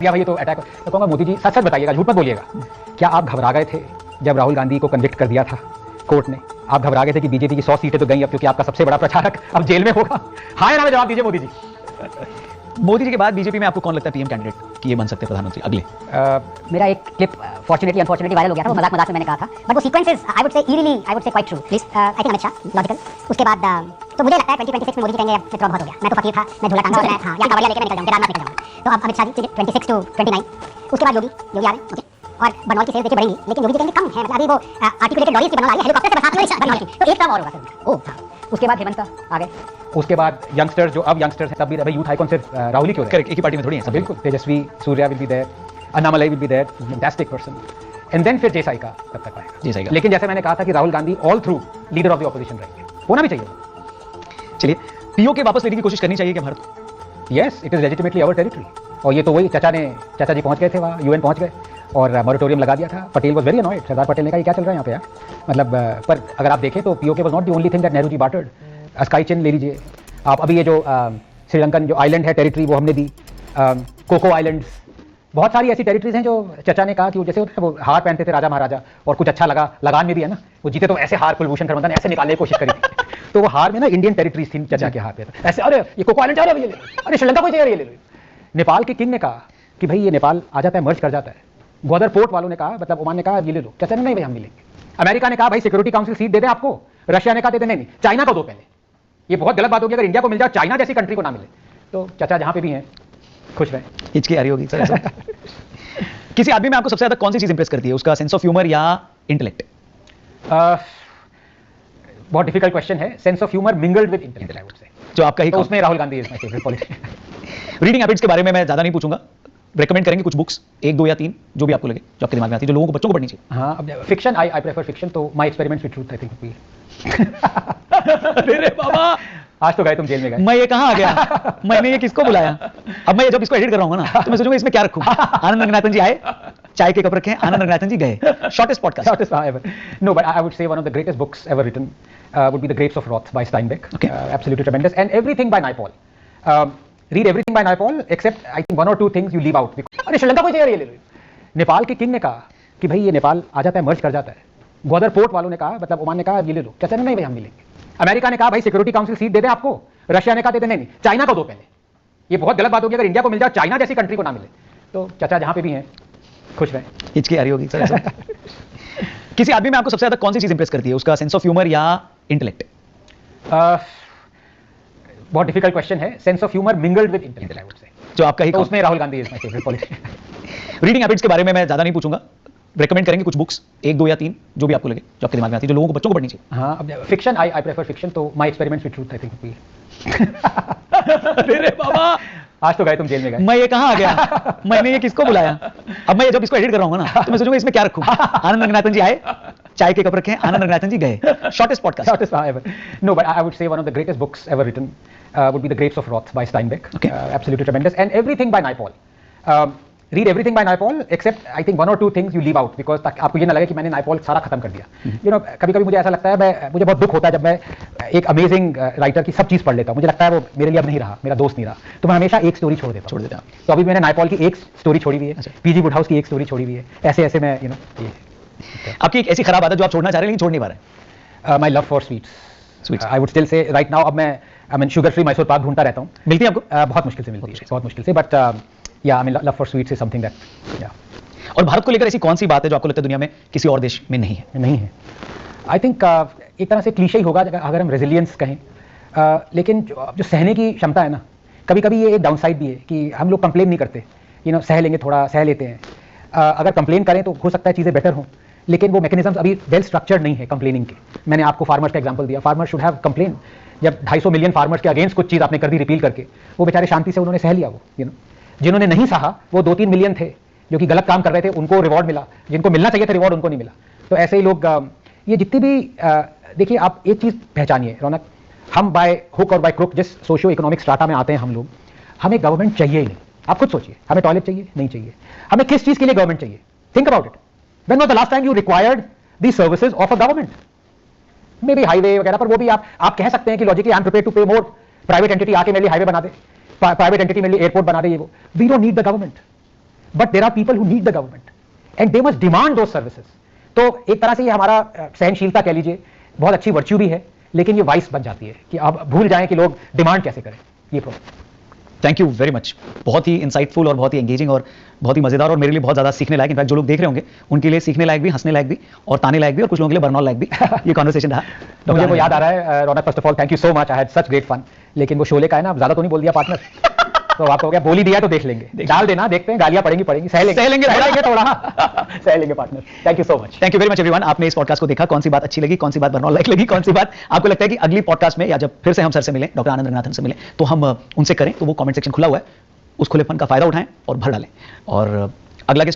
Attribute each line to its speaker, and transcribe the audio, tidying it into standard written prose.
Speaker 1: या भाई ये तो अटैक। तो कहूँगा मोदी जी सच सच बताइएगा, झूठ मत बोलिएगा, क्या आप घबरा गए थे जब राहुल गांधी को कन्विक्ट कर दिया था कोर्ट ने? आप घबरा गए थे कि बीजेपी की 100 सीटें तो गई अब, क्योंकि आपका सबसे बड़ा प्रचारक अब जेल में होगा? हाँ या ना में जवाब दीजिए मोदी जी।
Speaker 2: मोदी जी के बाद बीजेपी में आपको कौन लगता है पीएम कैंडिडेट कि ये बन सकते हैं प्रधानमंत्री अगले?
Speaker 3: मेरा एक क्लिप फॉर्चुनेटली अनफॉर्चुनेटली वायरल हो गया था, वो मजाक मजाक में मैंने कहा था, बट वो sequence is I would say eerily I would say quite true. I think Amit Shah logical. उसके बाद तो मुझे लगता है 2026 में मोदी जी कहेंगे अब थोड़ा बहुत हो गया, मैं तो फकीर था, मैं झोला टांगा, मैं हां या कवड़िया लेके मैं निकल जाऊंगा, केदारनाथ निकल जाऊंगा। तो अब अमित शाह जी 26 टू 29, उसके बाद योगी आ रहे हैं, ओके, और बनवाल की सेल्स देखिए बढ़ेंगी, लेकिन योगी जी कहेंगे कम है, मतलब अभी वो आर्टिकुलेटेड लॉरीज की बनवाल आ रही है, हेलीकॉप्टर से बरसात नहीं बनवाल की, तो एक टर्म और होगा फिर। ओह हाँ, उसके बाद हेमंत आ गए,
Speaker 1: उसके बाद यंगस्टर्स जो अब यंगस्टर्स हैं, तब भी यूथ आइकॉन सिर्फ राहुल ही क्यों?
Speaker 2: करेक्ट, एक ही पार्टी में थोड़ी है सब।
Speaker 1: बिल्कुल, Tejasvi Surya will be there, Annamalai will be there, fantastic person, and then फिर जय का तब तक आएगा।
Speaker 2: जय साई का।
Speaker 1: लेकिन जैसे मैंने कहा था कि Rahul Gandhi all through leader of the opposition रहेंगे, होना भी चाहिए।
Speaker 2: चलिए, पीओ के वापस लेने की कोशिश करनी चाहिए क्या भारत को?
Speaker 1: Yes, it is legitimately our territory. और ये तो वही चाचा जी पहुंच गए थे वहाँ, यूएन पहुंच गए और मॉरिटोरियम लगा दिया था। Patel was very annoyed, Sardar Patel ने कहा ये क्या चल रहा है यहाँ पे यार, मतलब पर अगर आप देखें तो PoK was not the only thing that Nehru ji bartered. स्काई चेन ले लीजिए आप, अभी ये जो श्रीलंकन जो आइलैंड है टेरिटरी वो हमने दी, कोको आइलैंड्स, बहुत सारी ऐसी टेरिटरीज हैं जो चचा ने कहा कि वो जैसे होता है वो हार पहनते थे राजा महाराजा और कुछ अच्छा लगा, लगान में भी है ना, वो जीते तो ऐसे हार कुलभूषण खरबंदा ने ऐसे निकालने की कोशिश करी थी तो वो हार में ना इंडियन टेरिटरीज थी चचा के हाथ पे, ऐसे अरे ये कोको आइलैंड जा रहा है, ये ले लो, अरे श्रीलंका कोई चाहिए, ये ले लो। नेपाल के किंग ने कहा कि भाई ये नेपाल आ जाता है, मर्ज कर जाता है। ग्वादर पोर्ट वालों ने कहा, मतलब ओमान ने कहा ये ले लो, चचा ने नहीं भाई हम मिलेंगे। अमेरिका ने कहा भाई सिक्योरिटी काउंसिल सीट दे दे आपको, रशिया ने कहा दे दे नहीं, चाइना को दो पहले। ये बहुत गलत बात होगी अगर इंडिया को मिल जाए, चाइना जैसी कंट्री को ना मिले। तो चचा जहां पे भी हैं खुश रहें।
Speaker 2: हिचकी आ रही होगी सर। किसी आदमी में आपको सबसे ज्यादा कौन सी चीज इंप्रेस करती है, उसका सेंस ऑफ ह्यूमर या इंटेलेक्ट?
Speaker 1: बहुत डिफिकल्ट क्वेश्चन है। Sense of humour mingled with intellect I would से,
Speaker 2: जो आपका ही
Speaker 1: तो उसमें Rahul Gandhi is my favourite politician.
Speaker 2: Reading habits के बारे में मैं ज्यादा नहीं पूछूंगा, रेकमेंड करेंगे कुछ बुक्स, 1 2 या 3 जो भी आपको लगे, जो आपके दिमाग में आती है, जो लोगों को बच्चों को पढ़नी चाहिए।
Speaker 1: हाँ, अब फिक्शन आई प्रेफर फिक्शन, तो my experiments with truth I think भी।
Speaker 2: अरे बाबा,
Speaker 1: आज तो गए तुम जेल में गए।
Speaker 2: मैं ये कहाँ आ गया? मैंने ये किसको बुलाया? अब मैं जब इसको एडिट कर रहा हूँ ना तो मैं सोचूंगा इसमें क्या रखूं। आनंद रंगनाथन जी आए, चाय के कप रखे, आनंद रंगनाथन जी गए। Shortest podcast.
Speaker 1: Shortest ever. No, but I would say one of the greatest books ever written would be The Grapes of Wrath by Steinbeck.
Speaker 2: Okay.
Speaker 1: Absolutely tremendous. And everything by Naipaul. Read everything by Naipaul except I think 1 or 2 things you leave out. अरे श्रीलंका कोई चाहिए, ये ले लो। नेपाल के king ने कहा कि भाई ये नेपाल आ जाता है, मर्ज कर जाता है। ग्वादर पोर्ट वालों ने कहा, मतलब ओमान ने कहा ये ले लो, चचा ने नहीं भाई हम मिलेंगे। अमेरिका ने कहा भाई सिक्योरिटी काउंसिल सीट दे दे आपको, रशिया ने कहा दे दे नहीं, चाइना को दो पहले। ये बहुत गलत बात होगी अगर इंडिया को मिल जाए, चाइना जैसी कंट्री को ना मिले। तो चचा जहां पे भी हैं खुश रहें।
Speaker 2: हिचकी आ रही होगी सर। किसी आदमी में आपको सबसे ज्यादा कौन सी चीज इंप्रेस करती है, उसका सेंस ऑफ ह्यूमर या इंटेलेक्ट?
Speaker 1: बहुत डिफिकल्ट क्वेश्चन है। Sense of humour mingled with intellect I would से,
Speaker 2: जो आपका ही
Speaker 1: तो उसमें Rahul Gandhi is my favourite politician.
Speaker 2: Reading habits के बारे में मैं ज्यादा नहीं पूछूंगा, रेकमेंड करेंगे कुछ बुक्स, 1 2 या 3 जो भी आपको लगे, जो आपके दिमाग में आती है, जो लोगों को बच्चों को पढ़नी चाहिए।
Speaker 1: हाँ, अब फिक्शन आई प्रेफर फिक्शन, तो my experiments with truth I think भी।
Speaker 2: अरे बाबा,
Speaker 1: आज तो गए तुम जेल में गए।
Speaker 2: मैं ये कहाँ आ गया? मैंने ये किसको बुलाया? अब मैं जब इसको एडिट कर रहा हूँ ना तो मैं सोचूंगा इसमें क्या रखूं। आनंद रंगनाथन जी आए, चाय के कप रखे, आनंद रंगनाथन जी गए। Shortest podcast.
Speaker 1: Shortest ever. No, but I would say one of the greatest books ever written would be The Grapes of Wrath by Steinbeck.
Speaker 2: Okay.
Speaker 1: Absolutely tremendous. And everything by Naipaul. Read everything by Naipaul except I think 1 or 2 things you leave out because ताकि आपको ये ना लगे कि मैंने नाइपॉल सारा खत्म कर दिया। You know, कभी-कभी मुझे ऐसा लगता है, मुझे बहुत दुख होता है जब मैं एक अमेजिंग राइटर की सब चीज़ पढ़ लेता हूँ, मुझे लगता है वो मेरे लिए अब नहीं रहा, मेरा दोस्त नहीं रहा, तो मैं हमेशा एक स्टोरी छोड़ देता हूँ। तो अभी मैंने नाइपॉल की एक स्टोरी छोड़ी हुई है, पीजी वुडहाउस की एक स्टोरी छोड़ी हुई है, ऐसे मैं ये
Speaker 2: आपकी एक ऐसी खराब आदत जो आप छोड़ना चाह रहे हैं लेकिन छोड़ नहीं पा रहे?
Speaker 1: My love for sweets. I would still say right now, अब मैं शुगर फ्री मैसूर पाक ढूंढता रहता हूँ।
Speaker 2: मिलती है आपको?
Speaker 1: बहुत मुश्किल से मिलती है, बहुत मुश्किल से, बट या I mean love for sweets is something that या।
Speaker 2: और भारत को लेकर ऐसी कौन सी बात है जो आपको लगता है दुनिया में किसी और देश में नहीं है?
Speaker 1: नहीं है। आई थिंक एक तरह से क्लीशे ही होगा अगर हम रेजिलियंस कहें, लेकिन जो सहने की क्षमता है ना, कभी कभी ये एक डाउन साइड भी है कि हम लोग कंप्लेन नहीं करते, सह लेंगे, थोड़ा सह लेते हैं। अगर कंप्लेन करें तो हो सकता है चीज़ें बेटर हों, लेकिन वो मैकेनिज्म्स अभी वेल स्ट्रक्चर्ड नहीं है कंप्लेनिंग के। मैंने आपको फार्मर्स का एग्जांपल दिया, फार्मर शुड हैव कंप्लेन। जब 250 मिलियन फार्मर्स के अगेंस्ट कुछ चीज़ आपने कर दी रिपील करके, वो बेचारे शांति से उन्होंने सह लिया। वो जिन्होंने नहीं सहा वो 2-3 मिलियन थे जो कि गलत काम कर रहे थे, उनको रिवॉर्ड मिला, जिनको मिलना चाहिए था रिवॉर्ड उनको नहीं मिला। तो ऐसे ही लोग, ये जितनी भी देखिए आप एक चीज़ पहचानिए रौनक, हम बाय हुक और बाय क्रुक जिस सोशियो इकोनॉमिक स्ट्राटा में आते हैं हम लोग, हमें गवर्नमेंट चाहिए ही नहीं। आप खुद सोचिए, हमें टॉयलेट चाहिए नहीं चाहिए, हमें किस चीज़ के लिए गवर्नमेंट चाहिए? Think about it. When was the last time you required the services of a government? Maybe highway वगैरह पर, वो भी आप कह सकते हैं कि logically I am prepared to pay more, private entity आके मेरे लिए हाईवे बना दे, प्राइवेट एंटिटी मेरे लिए एयरपोर्ट बना दे, ये वो। We don't need the government. But there are people who need the government and they must demand those services. तो एक तरह से ये हमारा सहनशीलता कह लीजिए बहुत अच्छी वर्च्यू भी है, लेकिन ये वाइस बन जाती है कि अब भूल जाएं कि लोग डिमांड कैसे करें। ये problem.
Speaker 2: Thank you very much, बहुत ही इंसाइटफुल और बहुत ही एंगेजिंग और बहुत ही मजेदार और मेरे लिए बहुत ज्यादा सीखने लायक, इनफैक्ट जो लोग देख रहे होंगे उनके लिए सीखने लायक भी, हंसने लायक भी और ताने लायक भी और कुछ लोगों के लिए बर्नॉल लायक भी ये कॉन्वर्सेशन रहा।
Speaker 1: मुझे वो याद आ रहा है Raunak, first of all thank you so much, I had such great fun. लेकिन वो शोले का है ना, ज्यादा तो नहीं बोल दिया पार्टनर? तो आपको क्या बोल ही दिया तो देख लेंगे, डाल देना, देखते हैं, गालियां पड़ेंगी सह लेंगे थोड़ा सह लेंगे partner. Thank you so much.
Speaker 2: Thank you very much everyone. आपने इस पॉडकास्ट को देखा, कौन सी बात अच्छी लगी, कौन सी बात बर्नॉल लाइक लगी, कौन सी बात आपको लगता है कि अगली पॉडकास्ट में या जब फिर से हम सर से मिलें, डॉक्टर आनंद रंगनाथन से मिलें, तो हम उनसे करें, तो वो कमेंट सेक्शन खुला हुआ है, उस खुलेपन का फायदा उठाएं और भर डालें। और अगला गेस्ट